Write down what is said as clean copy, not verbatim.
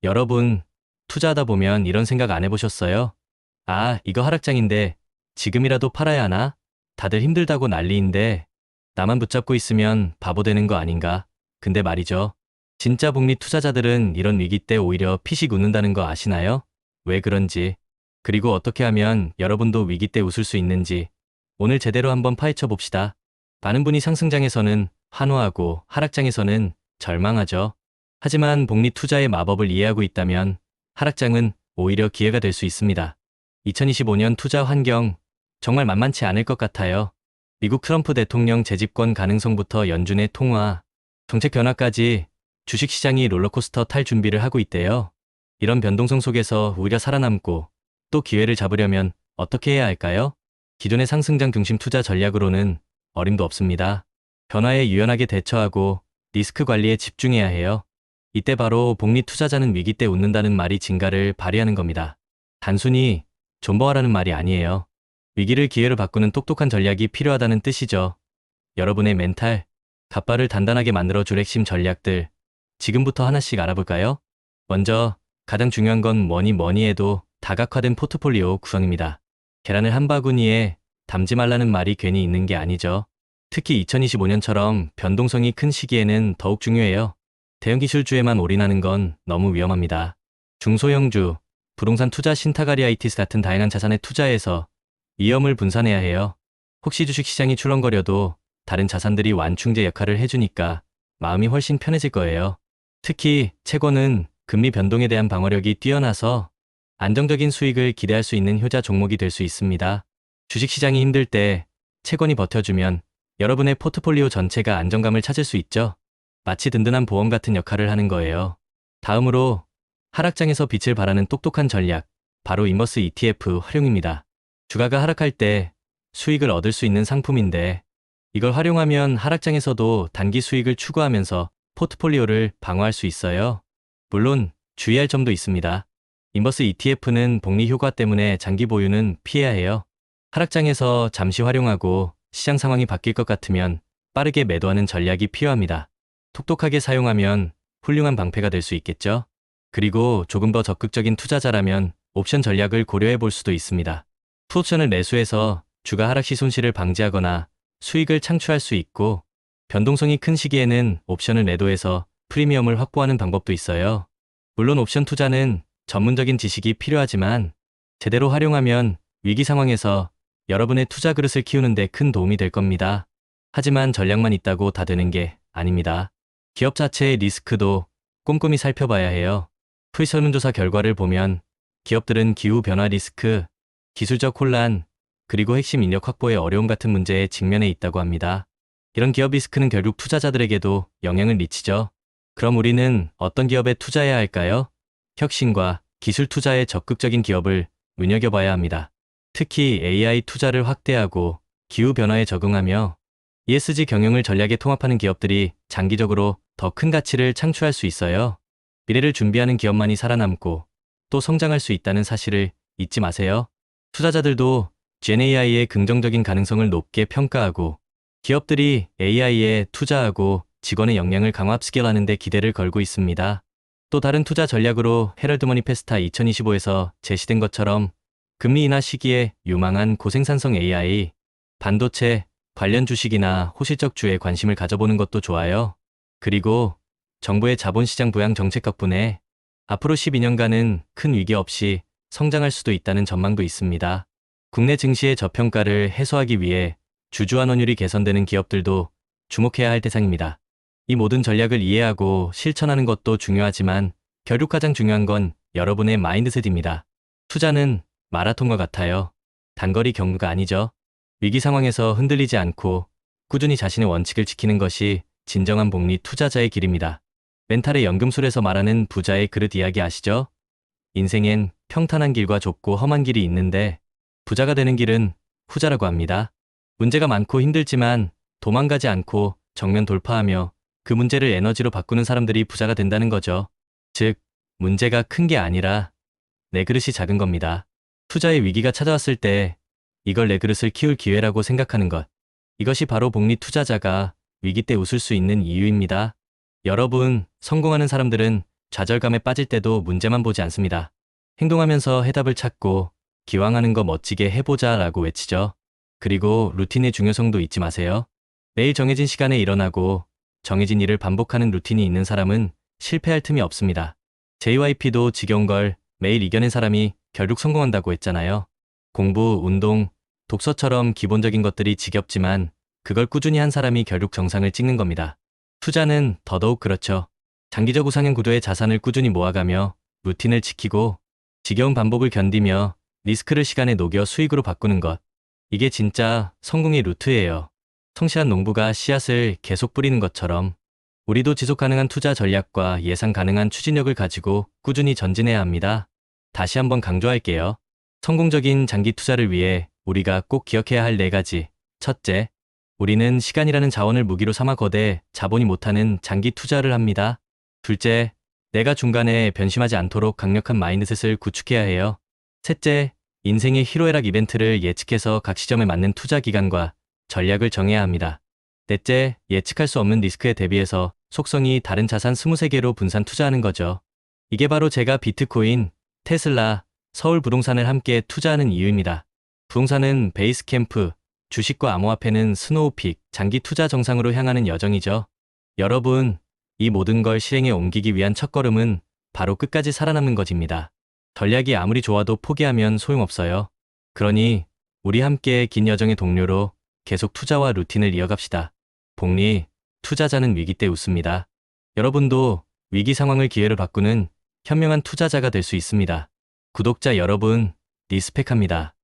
여러분, 투자하다 보면 이런 생각 안 해보셨어요? 아, 이거 하락장인데 지금이라도 팔아야 하나? 다들 힘들다고 난리인데 나만 붙잡고 있으면 바보 되는 거 아닌가? 근데 말이죠. 진짜 복리 투자자들은 이런 위기 때 오히려 피식 웃는다는 거 아시나요? 왜 그런지, 그리고 어떻게 하면 여러분도 위기 때 웃을 수 있는지 오늘 제대로 한번 파헤쳐 봅시다. 많은 분이 상승장에서는 환호하고 하락장에서는 절망하죠. 하지만 복리 투자의 마법을 이해하고 있다면 하락장은 오히려 기회가 될 수 있습니다. 2025년 투자 환경 정말 만만치 않을 것 같아요. 미국 트럼프 대통령 재집권 가능성부터 연준의 통화, 정책 변화까지 주식시장이 롤러코스터 탈 준비를 하고 있대요. 이런 변동성 속에서 우리가 살아남고 또 기회를 잡으려면 어떻게 해야 할까요? 기존의 상승장 중심 투자 전략으로는 어림도 없습니다. 변화에 유연하게 대처하고 리스크 관리에 집중해야 해요. 이때 바로 복리 투자자는 위기 때 웃는다는 말이 진가를 발휘하는 겁니다. 단순히 존버하라는 말이 아니에요. 위기를 기회로 바꾸는 똑똑한 전략이 필요하다는 뜻이죠. 여러분의 멘탈, 갑바를 단단하게 만들어줄 핵심 전략들, 지금부터 하나씩 알아볼까요? 먼저 가장 중요한 건 뭐니 해도 다각화된 포트폴리오 구성입니다. 계란을 한 바구니에 담지 말라는 말이 괜히 있는 게 아니죠. 특히 2025년처럼 변동성이 큰 시기에는 더욱 중요해요. 대형 기술주에만 올인하는 건 너무 위험합니다. 중소형주, 부동산 투자 신타가리아이티스 같은 다양한 자산에 투자해서 위험을 분산해야 해요. 혹시 주식시장이 출렁거려도 다른 자산들이 완충제 역할을 해주니까 마음이 훨씬 편해질 거예요. 특히 채권은 금리 변동에 대한 방어력이 뛰어나서 안정적인 수익을 기대할 수 있는 효자 종목이 될 수 있습니다. 주식시장이 힘들 때 채권이 버텨주면 여러분의 포트폴리오 전체가 안정감을 찾을 수 있죠. 마치 든든한 보험 같은 역할을 하는 거예요. 다음으로 하락장에서 빛을 발하는 똑똑한 전략, 바로 인버스 ETF 활용입니다. 주가가 하락할 때 수익을 얻을 수 있는 상품인데 이걸 활용하면 하락장에서도 단기 수익을 추구하면서 포트폴리오를 방어할 수 있어요. 물론 주의할 점도 있습니다. 인버스 ETF는 복리 효과 때문에 장기 보유는 피해야 해요. 하락장에서 잠시 활용하고 시장 상황이 바뀔 것 같으면 빠르게 매도하는 전략이 필요합니다. 똑똑하게 사용하면 훌륭한 방패가 될 수 있겠죠? 그리고 조금 더 적극적인 투자자라면 옵션 전략을 고려해 볼 수도 있습니다. 풋옵션을 매수해서 주가 하락 시 손실을 방지하거나 수익을 창출할 수 있고, 변동성이 큰 시기에는 옵션을 매도해서 프리미엄을 확보하는 방법도 있어요. 물론 옵션 투자는 전문적인 지식이 필요하지만 제대로 활용하면 위기 상황에서 여러분의 투자 그릇을 키우는 데 큰 도움이 될 겁니다. 하지만 전략만 있다고 다 되는 게 아닙니다. 기업 자체의 리스크도 꼼꼼히 살펴봐야 해요. 프리 설문조사 결과를 보면 기업들은 기후 변화 리스크, 기술적 혼란, 그리고 핵심 인력 확보의 어려움 같은 문제에 직면해 있다고 합니다. 이런 기업 리스크는 결국 투자자들에게도 영향을 미치죠. 그럼 우리는 어떤 기업에 투자해야 할까요? 혁신과 기술 투자에 적극적인 기업을 눈여겨봐야 합니다. 특히 AI 투자를 확대하고 기후 변화에 적응하며 ESG 경영을 전략에 통합하는 기업들이 장기적으로 더 큰 가치를 창출할 수 있어요. 미래를 준비하는 기업만이 살아남고 또 성장할 수 있다는 사실을 잊지 마세요. 투자자들도 GenAI의 긍정적인 가능성을 높게 평가하고 기업들이 AI에 투자하고 직원의 역량을 강화 업스케일하는 데 기대를 걸고 있습니다. 또 다른 투자 전략으로 헤럴드 머니페스타 2025에서 제시된 것처럼 금리 인하 시기에 유망한 고생산성 AI, 반도체 관련 주식이나 호실적주에 관심을 가져보는 것도 좋아요. 그리고 정부의 자본시장 부양 정책 덕분에 앞으로 12년간은 큰 위기 없이 성장할 수도 있다는 전망도 있습니다. 국내 증시의 저평가를 해소하기 위해 주주환원율이 개선되는 기업들도 주목해야 할 대상입니다. 이 모든 전략을 이해하고 실천하는 것도 중요하지만 결국 가장 중요한 건 여러분의 마인드셋입니다. 투자는 마라톤과 같아요. 단거리 경주가 아니죠. 위기 상황에서 흔들리지 않고 꾸준히 자신의 원칙을 지키는 것이 진정한 복리 투자자의 길입니다. 멘탈의 연금술에서 말하는 부자의 그릇 이야기 아시죠? 인생엔 평탄한 길과 좁고 험한 길이 있는데 부자가 되는 길은 후자라고 합니다. 문제가 많고 힘들지만 도망가지 않고 정면 돌파하며 그 문제를 에너지로 바꾸는 사람들이 부자가 된다는 거죠. 즉, 문제가 큰 게 아니라 내 그릇이 작은 겁니다. 투자의 위기가 찾아왔을 때 이걸 내 그릇을 키울 기회라고 생각하는 것. 이것이 바로 복리 투자자가 위기 때 웃을 수 있는 이유입니다. 여러분, 성공하는 사람들은 좌절감에 빠질 때도 문제만 보지 않습니다. 행동하면서 해답을 찾고 기왕 하는 거 멋지게 해보자 라고 외치죠. 그리고 루틴의 중요성도 잊지 마세요. 매일 정해진 시간에 일어나고 정해진 일을 반복하는 루틴이 있는 사람은 실패할 틈이 없습니다. JYP도 지겨운 걸 매일 이겨낸 사람이 결국 성공한다고 했잖아요. 공부, 운동, 독서처럼 기본적인 것들이 지겹지만 그걸 꾸준히 한 사람이 결국 정상을 찍는 겁니다. 투자는 더더욱 그렇죠. 장기적 우상향 구도의 자산을 꾸준히 모아가며 루틴을 지키고 지겨운 반복을 견디며 리스크를 시간에 녹여 수익으로 바꾸는 것. 이게 진짜 성공의 루트예요. 성실한 농부가 씨앗을 계속 뿌리는 것처럼 우리도 지속 가능한 투자 전략과 예상 가능한 추진력을 가지고 꾸준히 전진해야 합니다. 다시 한번 강조할게요. 성공적인 장기 투자를 위해 우리가 꼭 기억해야 할 4가지. 첫째, 우리는 시간이라는 자원을 무기로 삼아 거대 자본이 못하는 장기 투자를 합니다. 둘째, 내가 중간에 변심하지 않도록 강력한 마인드셋을 구축해야 해요. 셋째, 인생의 희로애락 이벤트를 예측해서 각 시점에 맞는 투자 기간과 전략을 정해야 합니다. 넷째, 예측할 수 없는 리스크에 대비해서 속성이 다른 자산 23개로 분산 투자하는 거죠. 이게 바로 제가 비트코인, 테슬라, 서울 부동산을 함께 투자하는 이유입니다. 부동산은 베이스 캠프, 주식과 암호화폐는 스노우픽, 장기 투자 정상으로 향하는 여정이죠. 여러분, 이 모든 걸 실행에 옮기기 위한 첫걸음은 바로 끝까지 살아남는 것입니다. 전략이 아무리 좋아도 포기하면 소용없어요. 그러니 우리 함께 긴 여정의 동료로 계속 투자와 루틴을 이어갑시다. 복리, 투자자는 위기 때 웃습니다. 여러분도 위기 상황을 기회로 바꾸는 현명한 투자자가 될 수 있습니다. 구독자 여러분, 리스펙합니다.